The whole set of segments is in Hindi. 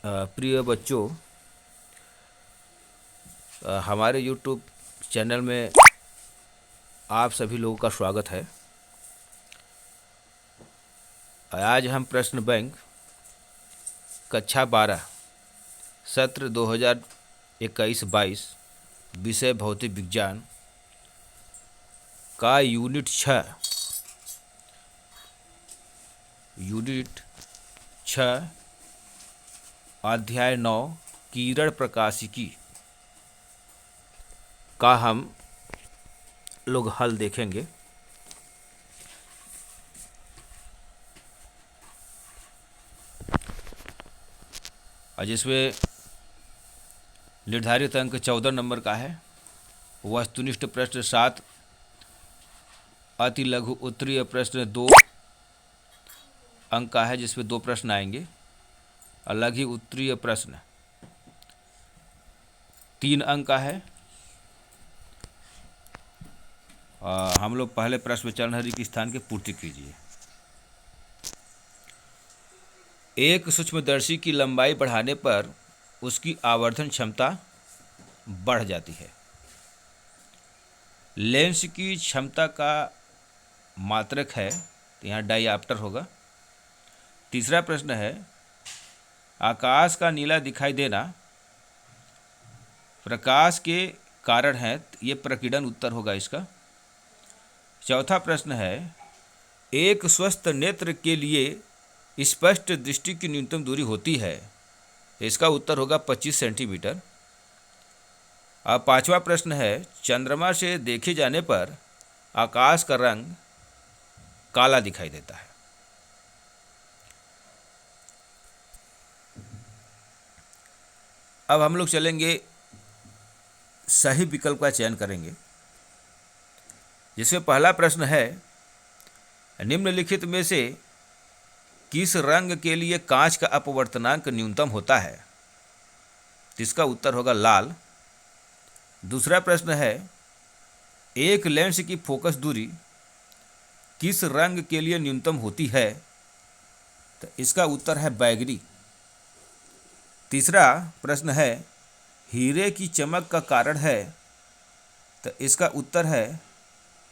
प्रिय बच्चों, हमारे YouTube चैनल में आप सभी लोगों का स्वागत है। आज हम प्रश्न बैंक कक्षा 12 सत्र 2021-22 विषय भौतिक विज्ञान का यूनिट 6 अध्याय 9 किरण प्रकाशिकी का हम लोग हल देखेंगे। और जिसमें निर्धारित अंक 14 नंबर का है। वस्तुनिष्ठ प्रश्न 7, अति लघु उत्तरीय प्रश्न 2 अंक का है, जिसमें 2 प्रश्न आएंगे। और लघु उत्तरीय प्रश्न 3 अंक का है। हम लोग पहले प्रश्न चरणहरि के स्थान की पूर्ति कीजिए। एक सूक्ष्मदर्शी की लंबाई बढ़ाने पर उसकी आवर्धन क्षमता बढ़ जाती है। लेंस की क्षमता का मात्रक है, तो यहाँ डायऑप्टर होगा। तीसरा प्रश्न है, आकाश का नीला दिखाई देना प्रकाश के कारण है, ये प्रकीर्णन उत्तर होगा इसका। चौथा प्रश्न है, एक स्वस्थ नेत्र के लिए स्पष्ट दृष्टि की न्यूनतम दूरी होती है, इसका उत्तर होगा 25 सेंटीमीटर। अब पांचवा प्रश्न है, चंद्रमा से देखे जाने पर आकाश का रंग काला दिखाई देता है। अब हम लोग चलेंगे, सही विकल्प का चयन करेंगे। जिसमें पहला प्रश्न है, निम्नलिखित में से किस रंग के लिए कांच का अपवर्तनांक न्यूनतम होता है, इसका उत्तर होगा लाल। दूसरा प्रश्न है, एक लेंस की फोकस दूरी किस रंग के लिए न्यूनतम होती है, तो इसका उत्तर है बैगनी। तीसरा प्रश्न है, हीरे की चमक का कारण है, तो इसका उत्तर है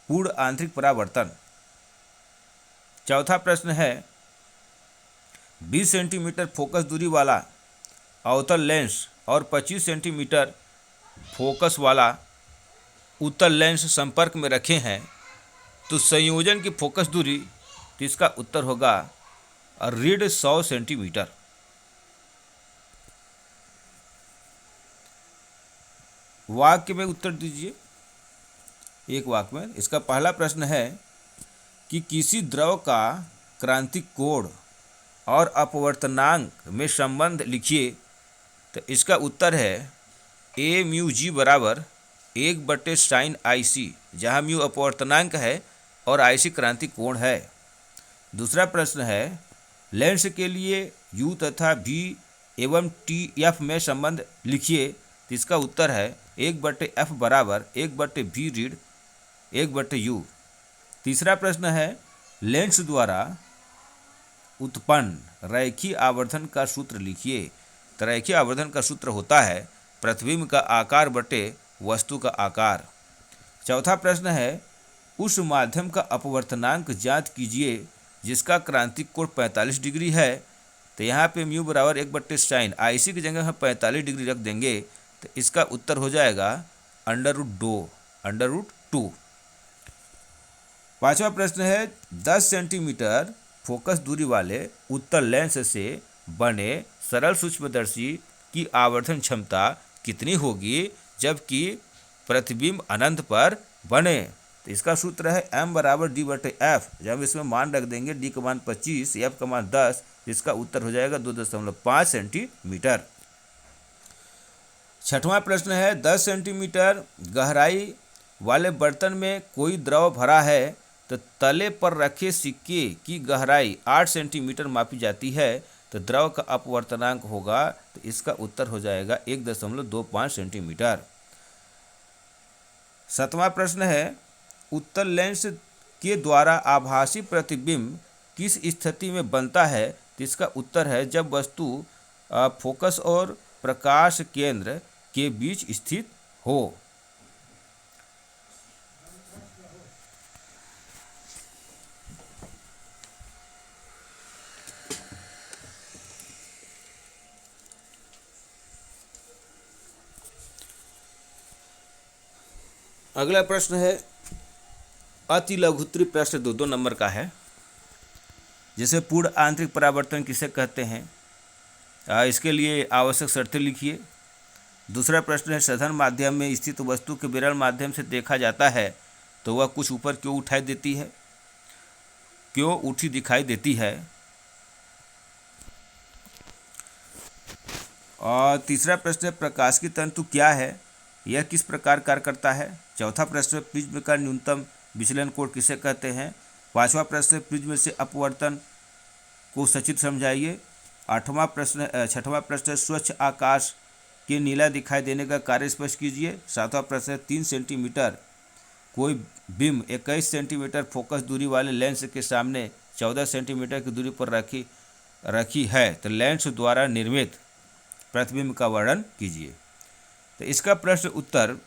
पूर्ण आंतरिक परावर्तन। चौथा प्रश्न है, 20 सेंटीमीटर फोकस दूरी वाला अवतल लेंस और 25 सेंटीमीटर फोकस वाला उत्तल लेंस संपर्क में रखे हैं, तो संयोजन की फोकस दूरी, तो इसका उत्तर होगा ऋण 100 सेंटीमीटर। वाक्य में उत्तर दीजिए, एक वाक्य में। इसका पहला प्रश्न है कि किसी द्रव का क्रांतिक कोण और अपवर्तनांक में संबंध लिखिए, तो इसका उत्तर है ए म्यू जी बराबर 1/sin IC, जहाँ म्यू अपवर्तनांक है और IC क्रांतिक कोण है। दूसरा प्रश्न है, लेंस के लिए U तथा V एवं TF में संबंध लिखिए, तो इसका उत्तर है 1/F बराबर 1/V ऋण 1/U। तीसरा प्रश्न है, लेंस द्वारा उत्पन्न रैखिक आवर्धन का सूत्र लिखिए, तो रैखिक आवर्धन का सूत्र होता है प्रतिबिंब का आकार बटे वस्तु का आकार। चौथा प्रश्न है, उस माध्यम का अपवर्तनांक ज्ञात कीजिए जिसका क्रांतिक कोण 45 डिग्री है, तो यहाँ पे म्यू बराबर 1/sin IC की जगह हम 45 डिग्री रख देंगे, तो इसका उत्तर हो जाएगा √2। पांचवा प्रश्न है, 10 सेंटीमीटर फोकस दूरी वाले उत्तल लेंस से बने सरल सूक्ष्मदर्शी की आवर्धन क्षमता कितनी होगी जबकि प्रतिबिंब अनंत पर बने, तो इसका सूत्र है m बराबर d/f। जब हम इसमें मान रख देंगे, d का मान 25, f का मान 10, इसका उत्तर हो जाएगा 2.5 सेंटीमीटर। छठवां प्रश्न है, 10 सेंटीमीटर गहराई वाले बर्तन में कोई द्रव भरा है, तो तले पर रखे सिक्के की गहराई 8 सेंटीमीटर मापी जाती है, तो द्रव का अपवर्तनांक होगा, तो इसका उत्तर हो जाएगा 1.25 सेंटीमीटर। सातवां प्रश्न है, उत्तल लेंस के द्वारा आभासी प्रतिबिंब किस स्थिति में बनता है, तो इसका उत्तर है जब वस्तु फोकस और प्रकाश केंद्र के बीच स्थित हो। अगला प्रश्न है अति लघुत्तरीय प्रश्न 2 नंबर का है। जैसे पूर्ण आंतरिक परावर्तन किसे कहते हैं, इसके लिए आवश्यक शर्तें लिखिए। दूसरा प्रश्न है सघन माध्यम में स्थित वस्तु के विरल माध्यम से देखा जाता है तो वह कुछ ऊपर क्यों उठाई देती है, क्यों उठी दिखाई देती है। और तीसरा प्रश्न है प्रकाश की तंतु क्या है, यह किस प्रकार कार्य करता है। चौथा प्रश्न प्रिज्म का न्यूनतम विचलन कोण किसे कहते हैं। पांचवा प्रश्न प्रिज्म से अपवर्तन को सचित्र समझाइए। छठवां प्रश्न स्वच्छ आकाश के नीला दिखाई देने का कार्य स्पष्ट कीजिए। सातवां प्रश्न 3 सेंटीमीटर कोई बीम 21 सेंटीमीटर फोकस दूरी वाले लेंस के सामने 14 सेंटीमीटर की दूरी पर रखी है तो लेंस द्वारा निर्मित प्रतिबिंब का वर्णन कीजिए। तो इसका प्रश्न उत्तर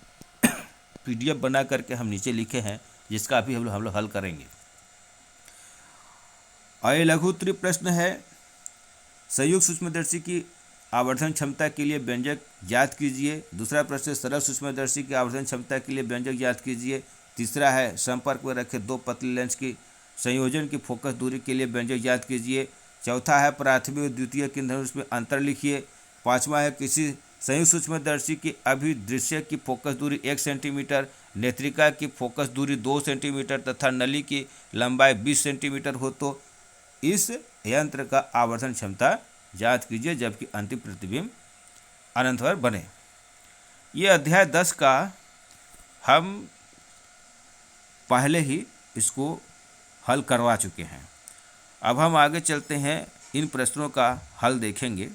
पीडीएफ बना करके हम नीचे लिखे हैं, जिसका अभी हम लोग हल करेंगे। और ये लघु उत्तरीय प्रश्न है संयुक्त सूक्ष्मदर्शी की आवर्धन क्षमता के लिए व्यंजक ज्ञात कीजिए। दूसरा प्रश्न सरल सूक्ष्मदर्शी की आवर्धन क्षमता के लिए व्यंजक ज्ञात कीजिए। तीसरा है संपर्क में रखे 2 पतले लेंस की संयोजन की फोकस दूरी के लिए व्यंजक ज्ञात कीजिए। चौथा है प्राथमिक और द्वितीय केंद्रधनुष में अंतर लिखिए। पांचवा है किसी संयुक्त सूक्ष्मदर्शी की अभिदृश्य की फोकस दूरी 1 सेंटीमीटर, नेत्रिका की फोकस दूरी 2 सेंटीमीटर तथा नली की लंबाई 20 सेंटीमीटर हो तो इस यंत्र का आवर्धन क्षमता ज्ञात कीजिए जबकि अंतिम प्रतिबिंब अनंतवर बने। ये अध्याय 10 का हम पहले ही इसको हल करवा चुके हैं। अब हम आगे चलते हैं, इन प्रश्नों का हल देखेंगे।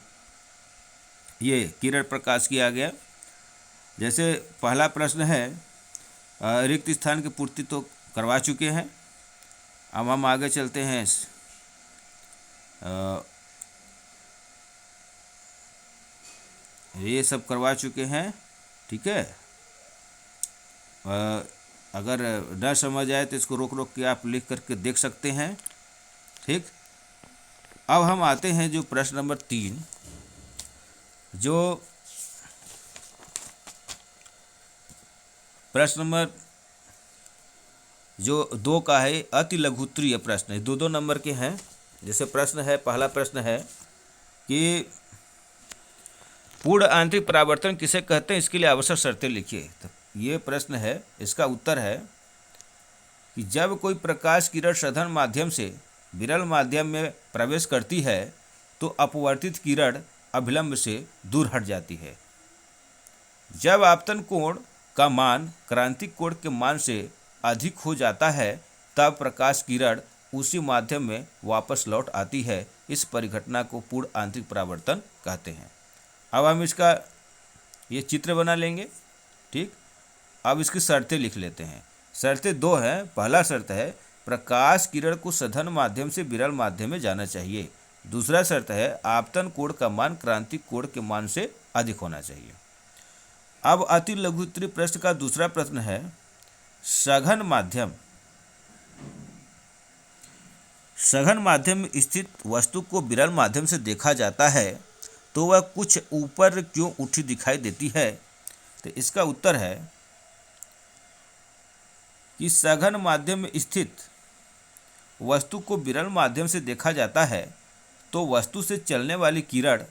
ये किरण प्रकाश किया गया। जैसे पहला प्रश्न है रिक्त स्थान की पूर्ति तो करवा चुके हैं। अब हम आगे चलते हैं ये सब करवा चुके हैं, ठीक है। अगर न समझ आए तो इसको रोक रोक के आप लिख करके देख सकते हैं, ठीक। अब हम आते हैं जो प्रश्न नंबर 3, जो प्रश्न नंबर जो 2 का है अति लघुत्तरीय प्रश्न, 2 नंबर के हैं। जैसे प्रश्न है, पहला प्रश्न है कि पूर्ण आंतरिक परावर्तन किसे कहते हैं, इसके लिए आवश्यक शर्तें लिखिए। तो ये प्रश्न है, इसका उत्तर है कि जब कोई प्रकाश किरण सघन माध्यम से विरल माध्यम में प्रवेश करती है तो अपवर्तित किरण अभिलंब से दूर हट जाती है। जब आपतन कोण का मान क्रांतिक कोण के मान से अधिक हो जाता है तब प्रकाश किरण उसी माध्यम में वापस लौट आती है। इस परिघटना को पूर्ण आंतरिक परावर्तन कहते हैं। अब हम इसका ये चित्र बना लेंगे, ठीक। अब इसकी शर्तें लिख लेते हैं। शर्तें 2 हैं। पहला शर्त है प्रकाश किरण को सघन माध्यम से विरल माध्यम में जाना चाहिए। दूसरा शर्त है आपतन कोण का मान क्रांतिक कोण के मान से अधिक होना चाहिए। अब अति लघुत्तरीय प्रश्न का दूसरा प्रश्न है सघन माध्यम में स्थित वस्तु को विरल माध्यम से देखा जाता है तो वह कुछ ऊपर क्यों उठी दिखाई देती है। तो इसका उत्तर है कि सघन माध्यम में स्थित वस्तु को विरल माध्यम से देखा जाता है तो वस्तु से चलने वाली किरण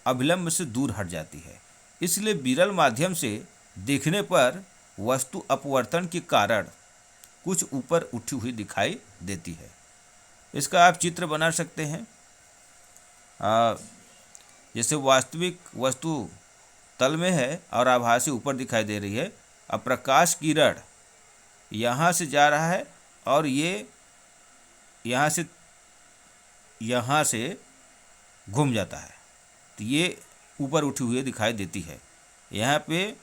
अभिलंब से दूर हट जाती है। इसलिए विरल माध्यम से देखने पर वस्तु अपवर्तन के कारण कुछ ऊपर उठी हुई दिखाई देती है। इसका आप चित्र बना सकते हैं। जैसे वास्तविक वस्तु तल में है और आभासी ऊपर दिखाई दे रही है। अब प्रकाश किरण यहाँ से जा रहा है और ये यहाँ से घूम जाता है तो ये ऊपर उठी हुई दिखाई देती है। यहाँ पे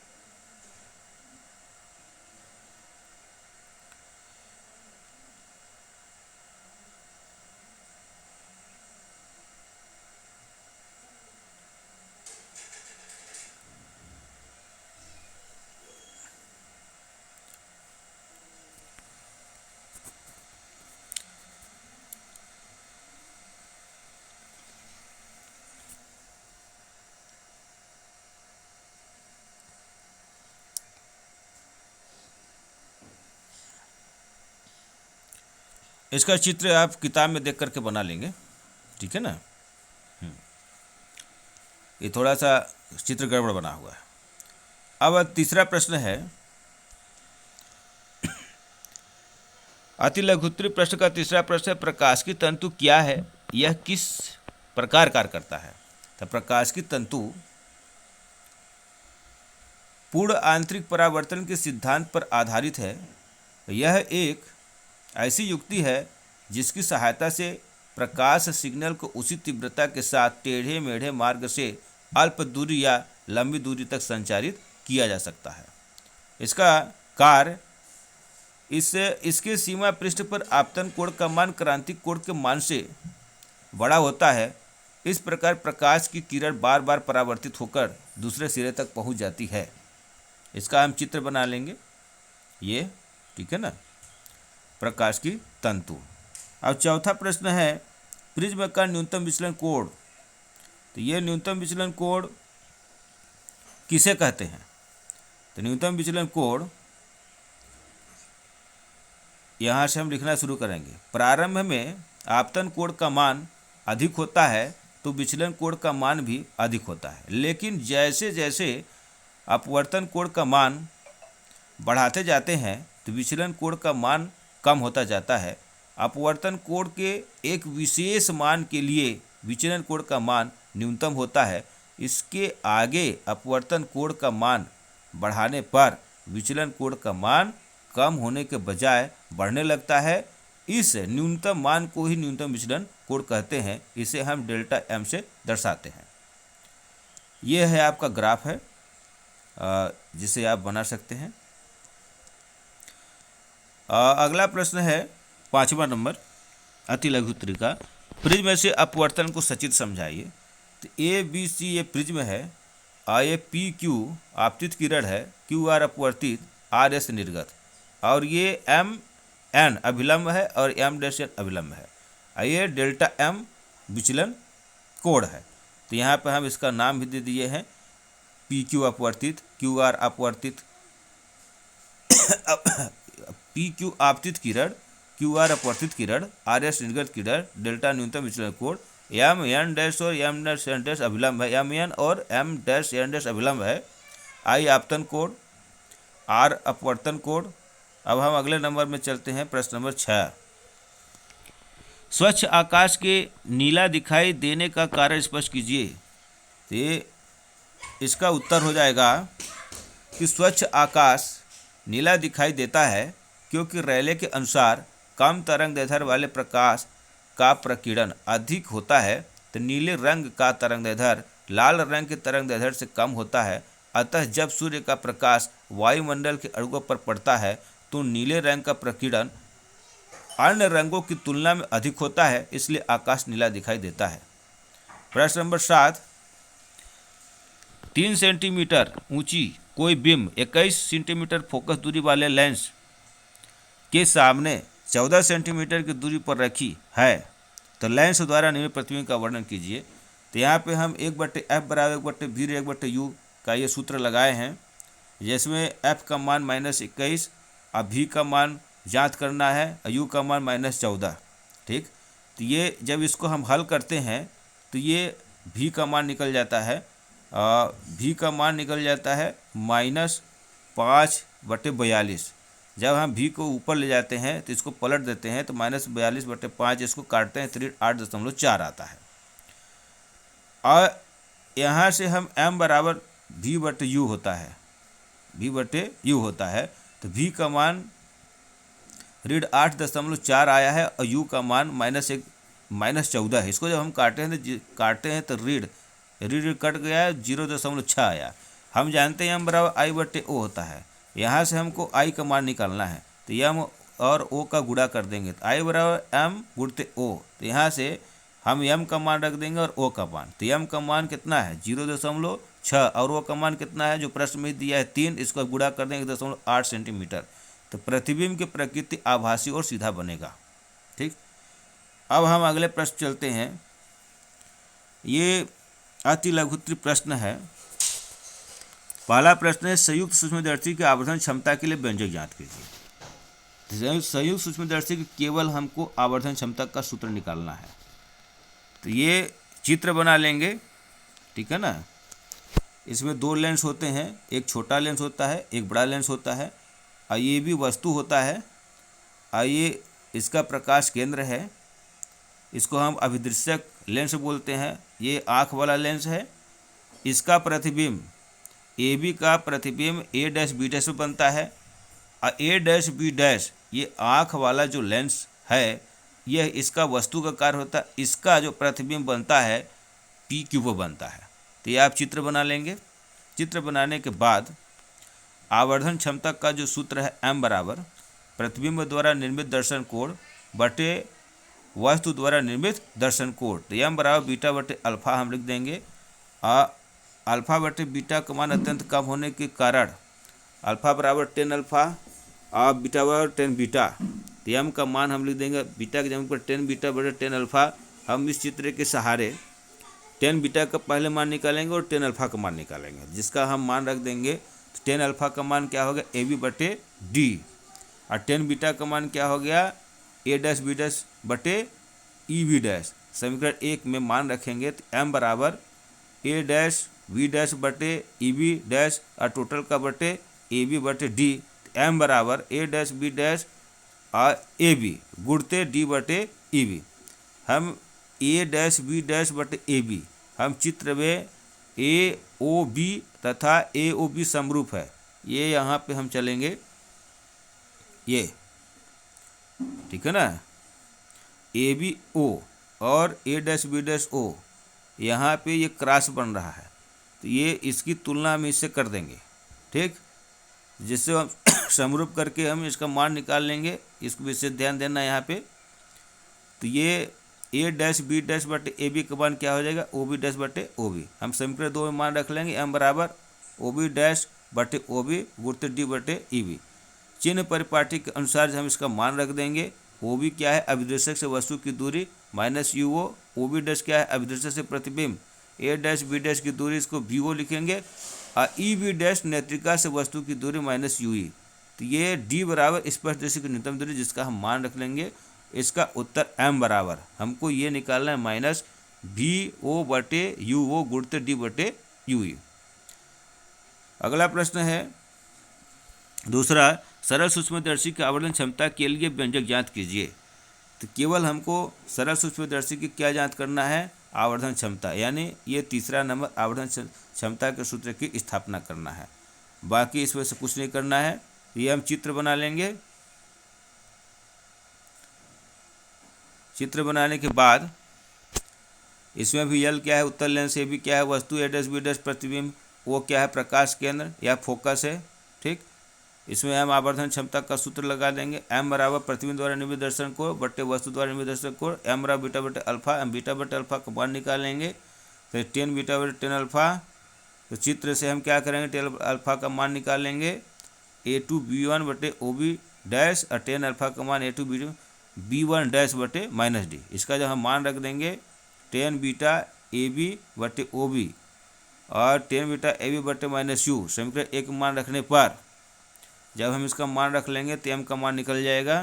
इसका चित्र आप किताब में देख करके बना लेंगे, ठीक है ना। ये थोड़ा सा चित्र गड़बड़ बना हुआ है। अब तीसरा प्रश्न है, अति लघुत्तरीय प्रश्न का तीसरा प्रश्न है, प्रकाश की तंतु क्या है, यह किस प्रकार कार्य करता है। तो प्रकाश की तंतु पूर्ण आंतरिक परावर्तन के सिद्धांत पर आधारित है। यह एक ऐसी युक्ति है जिसकी सहायता से प्रकाश सिग्नल को उसी तीव्रता के साथ टेढ़े मेढ़े मार्ग से अल्प दूरी या लंबी दूरी तक संचारित किया जा सकता है। इसका कार्य इसके सीमा पृष्ठ पर आपतन कोण का मान क्रांतिक कोण के मान से बड़ा होता है। इस प्रकार प्रकाश की किरण बार बार परावर्तित होकर दूसरे सिरे तक पहुंच जाती है। इसका हम चित्र बना लेंगे, ये ठीक है ना, प्रकाश की तंतु। अब चौथा प्रश्न है, प्रिज्म का न्यूनतम विचलन कोण। तो ये न्यूनतम विचलन कोण किसे कहते हैं। तो न्यूनतम विचलन कोण यहाँ से हम लिखना शुरू करेंगे। प्रारंभ में आपतन कोण का मान अधिक होता है तो विचलन कोण का मान भी अधिक होता है, लेकिन जैसे जैसे अपवर्तन कोण का मान बढ़ाते जाते हैं तो विचलन कोण का मान कम होता जाता है। अपवर्तन कोण के एक विशेष मान के लिए विचलन कोण का मान न्यूनतम होता है। इसके आगे अपवर्तन कोण का मान बढ़ाने पर विचलन कोण का मान कम होने के बजाय बढ़ने लगता है। इस न्यूनतम मान को ही न्यूनतम विचलन कोण कहते हैं। इसे हम डेल्टा एम से दर्शाते हैं। यह है आपका ग्राफ है जिसे आप बना सकते हैं। अगला प्रश्न है 5वां नंबर, अति लघुत्तरीय का, प्रिज्म से अपवर्तन को सचित्र समझाइए। तो ए बी सी ये प्रिज्म है, ये पी क्यू आपतित किरण है, क्यू आर अपवर्तित, आर एस निर्गत, और ये एम एन अभिलंब है और एम डैश एन अभिलंब है। ये डेल्टा एम विचलन कोण है। तो यहाँ पर हम इसका नाम भी दे दिए हैं, पी क्यू अपवर्तित, क्यू आर अपवर्तित, पी क्यू आपतित किरण, क्यू आर अपवर्तित किरण, आर एस निर्गत किरण, डेल्टा न्यूनतम विचलन कोण, एम एन डैश और एम डैश एन डैश अभिलंब है, एम एन और एम डैश एन डैश अभिलंब है, आई आपतन कोण, आर अपवर्तन कोण। अब हम अगले नंबर में चलते हैं, प्रश्न नंबर 6। स्वच्छ आकाश के नीला दिखाई देने का कारण स्पष्ट कीजिए। तो इसका उत्तर हो जाएगा कि स्वच्छ आकाश नीला दिखाई देता है क्योंकि रेले के अनुसार कम तरंगदैर्ध्य वाले प्रकाश का प्रकीर्णन अधिक होता है तो नीले रंग का तरंगदैर्ध्य लाल रंग के तरंगदैर्ध्य से कम होता है। अतः जब सूर्य का प्रकाश वायुमंडल के अणुओं पर पड़ता है तो नीले रंग का प्रकीर्णन अन्य रंगों की तुलना में अधिक होता है, इसलिए आकाश नीला दिखाई देता है। प्रश्न नंबर 7, 3 सेंटीमीटर ऊंची कोई बिंब 21 सेंटीमीटर फोकस दूरी वाले लेंस के सामने 14 सेंटीमीटर की दूरी पर रखी है तो लेंस द्वारा निर्मित प्रतिबिंब का वर्णन कीजिए। तो यहाँ पे हम 1/f बराबर 1/v 1/u का ये सूत्र लगाए हैं, जिसमें f का मान -21, अब v का मान जांच करना है, u का मान -14। ठीक, तो ये जब इसको हम हल करते हैं तो ये v का मान निकल जाता है, v का मान निकल जाता है -5/42। जब हम v को ऊपर ले जाते हैं तो इसको पलट देते हैं तो -42/5 इसको काटते हैं तो 8.4 आता है। और यहाँ से हम m बराबर v/u होता है, v/u होता है, तो v का मान 8.4 आया है और u का मान -14 है। इसको जब हम काटते हैं तो रीड कट गया है, 0.6 आया। हम जानते हैं m बराबर i/o होता है। यहाँ से हमको i का मान निकालना है तो m और o का गुणा कर देंगे तो i बराबर m गुणते o। तो यहाँ से हम m का मान रख देंगे और o का मान, तो m का मान कितना है 0.6 और o का मान कितना है जो प्रश्न में दिया है 3, इसको गुणा कर देंगे 0.8 सेंटीमीटर। तो प्रतिबिंब की प्रकृति आभासी और सीधा बनेगा। ठीक, अब हम अगले प्रश्न चलते हैं। ये अति लघुत्तरीय प्रश्न है। पहला प्रश्न है, संयुक्त सूक्ष्मदर्शी की आवर्धन क्षमता के लिए व्यंजक ज्ञात कीजिए। संयुक्त सूक्ष्मदर्शी की केवल हमको आवर्धन क्षमता का सूत्र निकालना है। तो ये चित्र बना लेंगे, ठीक है ना। इसमें दो लेंस होते हैं, एक छोटा लेंस होता है, एक बड़ा लेंस होता है, और ये भी वस्तु होता है। और ये इसका प्रकाश केंद्र है, इसको हम अभिदृश्यक लेंस बोलते हैं। ये आँख वाला लेंस है। इसका प्रतिबिंब ए बी का प्रतिबिंब ए डैश बी डैश में बनता है, और ए डैश बी डैश ये आँख वाला जो लेंस है, यह इसका वस्तु का कार्य होता है। इसका जो प्रतिबिंब बनता है पी क्यू पर बनता है। तो ये आप चित्र बना लेंगे। चित्र बनाने के बाद आवर्धन क्षमता का जो सूत्र है m बराबर प्रतिबिंब द्वारा निर्मित दर्शन कोण बटे वस्तु द्वारा निर्मित दर्शन कोण। तो m बराबर बीटा बटे अल्फा हम लिख देंगे। अल्फा बटे बीटा का मान अत्यंत कम होने के कारण अल्फा बराबर 10 अल्फा और बीटा बराबर 10 बीटा। तो m का मान हम लिख देंगे बीटा के जगह पर 10 बीटा बटे 10 अल्फा। हम इस चित्र के सहारे 10 बीटा का पहले मान निकालेंगे और 10 अल्फा का मान निकालेंगे, जिसका हम मान रख देंगे। तो 10 अल्फा का मान क्या हो गया ए बी बटे डी, और 10 बीटा का मान क्या हो गया ए डैश बी डैश बटे ई बी डैश। समीकरण 1 में मान रखेंगे तो m बराबर ए डैश बी डैश बटे ई बी डैश और टोटल का बटे ए बी बटे डी। m बराबर ए डैश बी डैश और ए बी गुणते डी बटे ई बी। हम ए डैश बी डैश बटे ए बी हम चित्र में ए ओ बी तथा ए ओ बी समरूप है, ये यहाँ पे हम चलेंगे, ये ठीक है ना। ए बी ओ और ए डैश बी डैश ओ, यहाँ पे ये क्रॉस बन रहा है, तो ये इसकी तुलना हम इससे कर देंगे, ठीक, जिससे हम समरूप करके हम इसका मान निकाल लेंगे। इसको विशेष ध्यान देना यहाँ पे। तो ये ए डैश बी डैश बटे ए बी का मान क्या हो जाएगा ओ बी डैश बटे ओ बी। हम समीकरण 2 में मान रख लेंगे m बराबर ओ बी डैश बटे ओ बी गुणित डी बटे ई बी। चिन्ह परिपाटी के अनुसार हम इसका मान रख देंगे। ओ बी क्या है अभिदर्शक से वस्तु की दूरी minus u o b dash क्या है अभिदर्शक से प्रतिबिंब, ए डैश बी डैश की दूरी इसको वी ओ लिखेंगे, और ई बी डैश नेत्रिका से वस्तु की दूरी माइनस यू ई। तो ये डी बराबर स्पर्शदर्शी की न्यूनतम दूरी, जिसका हम मान रख लेंगे। इसका उत्तर m बराबर हमको ये निकालना है माइनस वी ओ बटे यू ओ गुणित डी बटे यू ई। अगला प्रश्न है दूसरा, सरल सूक्ष्मदर्शी की आवर्धन क्षमता के लिए व्यंजक ज्ञात कीजिए। तो केवल हमको सरल सूक्ष्मदर्शी की क्या ज्ञात करना है आवर्धन क्षमता, यानी ये तीसरा नंबर आवर्धन क्षमता के सूत्र की स्थापना करना है। बाकी इसमें से कुछ नहीं करना है। ये हम चित्र बना लेंगे। चित्र बनाने के बाद इसमें भी यल क्या है उत्तर लेंस, ए भी क्या है वस्तु, ए डैश बी डैश प्रतिबिंब, वो क्या है प्रकाश केंद्र या फोकस है, ठीक। इसमें हम आवर्धन क्षमता का सूत्र लगा देंगे। m बराबर प्रतिबिंब द्वारा निर्मित दर्शन कोण बटे वस्तु द्वारा निर्मित दर्शन कोण। m बराबर बीटा बटे अल्फा, हम बीटा बटे अल्फा का मान निकालेंगे। तो 10 बीटा बटे 10 अल्फा। तो चित्र से हम क्या करेंगे 10 अल्फा का मान निकालेंगे ए टू बी वन बटे ओ बी डैश, और 10 अल्फा का मान ए टू बी वन डैश बटे माइनस डी। इसका जब हम मान रख देंगे 10 बीटा ए बी बटे ओ बी और 10 बीटा ए बी बटे माइनस यू। समीकरण 1 मान रखने पर जब हम इसका मान रख लेंगे तो m का मान निकल जाएगा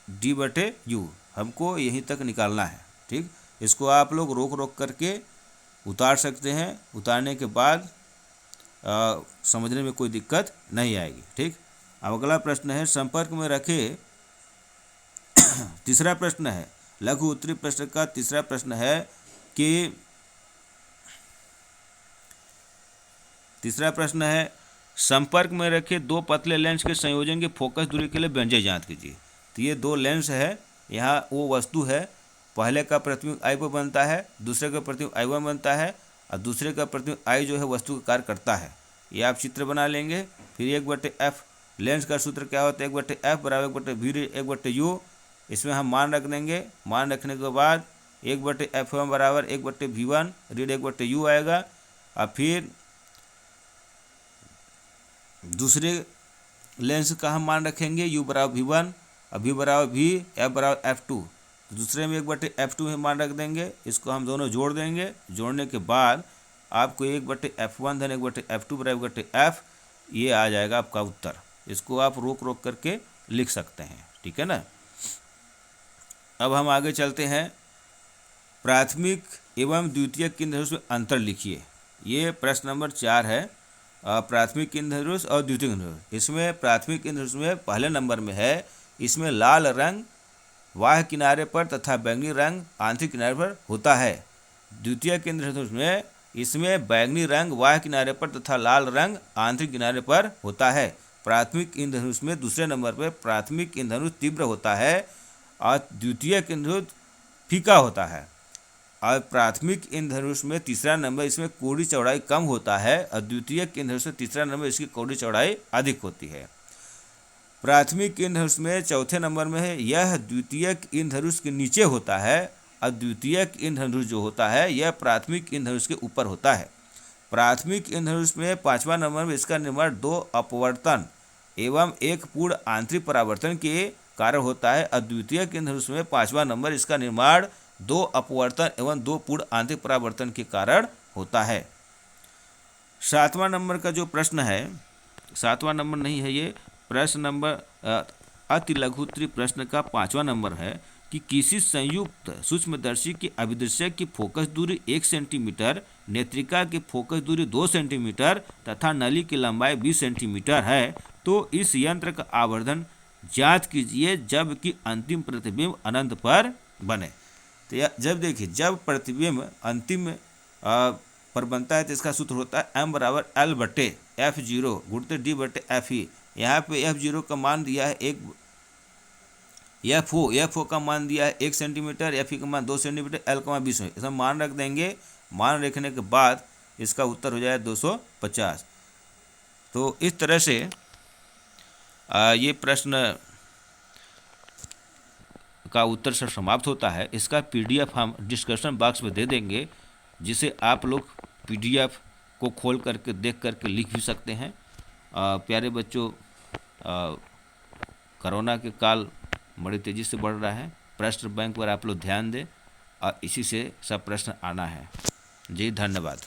d बटे यू। हमको यहीं तक निकालना है, ठीक। इसको आप लोग रोक रोक करके उतार सकते हैं। उतारने के बाद समझने में कोई दिक्कत नहीं आएगी, ठीक। अब अगला प्रश्न है संपर्क में रखे तीसरा प्रश्न है लघु उत्तरी प्रश्न का तीसरा प्रश्न है कि तीसरा प्रश्न है संपर्क में रखे दो पतले लेंस के संयोजन की फोकस दूरी के लिए व्यंजक ज्ञात कीजिए। तो ये दो लेंस है, यहाँ वो वस्तु है, पहले का प्रतिबिंब आई पर बनता है, दूसरे का प्रतिबिंब आई वन बनता है, और दूसरे का प्रतिबिंब आई जो है वस्तु का कार्य करता है। ये आप चित्र बना लेंगे। फिर 1/f लेंस का सूत्र क्या होता है 1/f बराबर 1/v 1/u। इसमें हम मान रख देंगे। मान रखने के बाद 1/f1 बराबर 1/v1 रीड 1/u आएगा। और फिर दूसरे लेंस का हम मान रखेंगे u बराबर v1 और v बराबर v, f बराबर f2। तो दूसरे में 1/f2 में मान रख देंगे। इसको हम दोनों जोड़ देंगे। जोड़ने के बाद आपको 1/f1 धन 1/f2 बराबर 1/f, ये आ जाएगा आपका उत्तर। इसको आप रोक रोक करके लिख सकते हैं, ठीक है ना। अब हम आगे चलते हैं। प्राथमिक एवं द्वितीयक केंद्र धनुष में अंतर लिखिए। ये प्रश्न नंबर 4 है। प्राथमिक केंद्र धनुष और द्वितीयक केंद्र धनुष। इसमें प्राथमिक केंद्र धनुष में पहले नंबर में है, इसमें लाल रंग बाह्य किनारे पर तथा बैंगनी रंग आंतरिक किनारे पर होता है। द्वितीय केंद्र धनुष में इसमें बैंगनी रंग बाह्य किनारे पर तथा लाल रंग आंतरिक किनारे पर होता है। प्राथमिक इंद्रधनुष में दूसरे नंबर पर प्राथमिक इंद्रधनुष तीव्र होता है और द्वितीय इंद्रधनुष फीका होता है। और प्राथमिक इंद्रधनुष में तीसरा नंबर, इसमें कोड़ी चौड़ाई कम होता है और द्वितीय इंद्रधनुष में तीसरा नंबर, इसकी कोड़ी चौड़ाई अधिक होती है। प्राथमिक इंद्रधनुष में चौथे नंबर में है, यह द्वितीयक इंद्रधनुष के नीचे होता है और द्वितीयक इंद्रधनुष जो होता है यह प्राथमिक इंद्रधनुष के ऊपर होता है। प्राथमिक इंद्रधनुष में पांचवा नंबर में इसका निर्माण 2 अपवर्तन एवं 1 पूर्ण आंतरिक परावर्तन के कारण होता है और द्वितीयक इंद्रधनुष में पांचवा नंबर इसका निर्माण 2 अपवर्तन एवं 2 पूर्ण आंतरिक परावर्तन के कारण होता है। सातवां नंबर का जो प्रश्न है, सातवां नंबर नहीं है ये, प्रश्न नंबर अति लघुत्तरी प्रश्न का 5वां नंबर है कि किसी संयुक्त सूक्ष्मदर्शी की अभिदृश्यक की फोकस दूरी 1 सेंटीमीटर, नेत्रिका की फोकस दूरी 2 सेंटीमीटर तथा नली की लंबाई 20 सेंटीमीटर है, तो इस यंत्र का आवर्धन ज्ञात कीजिए जबकि अंतिम प्रतिबिंब अनंत पर बने। तो जब देखिए, जब प्रतिबिंब अंतिम पर बनता है तो इसका सूत्र होता है m बराबर L बटे F0 गुणित D बटे FE। यहाँ पे F0 का मान दिया है FO का मान दिया है 1 सेंटीमीटर, FE का मान 2 सेंटीमीटर, L का मान 20 है। इसमें मान रख देंगे। मान रखने के बाद इसका उत्तर हो जाएगा 250। तो इस तरह से ये प्रश्न का उत्तर से समाप्त होता है। इसका PDF हम डिस्कशन बॉक्स में दे देंगे, जिसे आप लोग PDF को खोल करके देख करके लिख भी सकते हैं। प्यारे बच्चों, कोरोना के काल बड़ी तेज़ी से बढ़ रहा है। प्रश्न बैंक पर आप लोग ध्यान दें और इसी से सब प्रश्न आना है। जी धन्यवाद।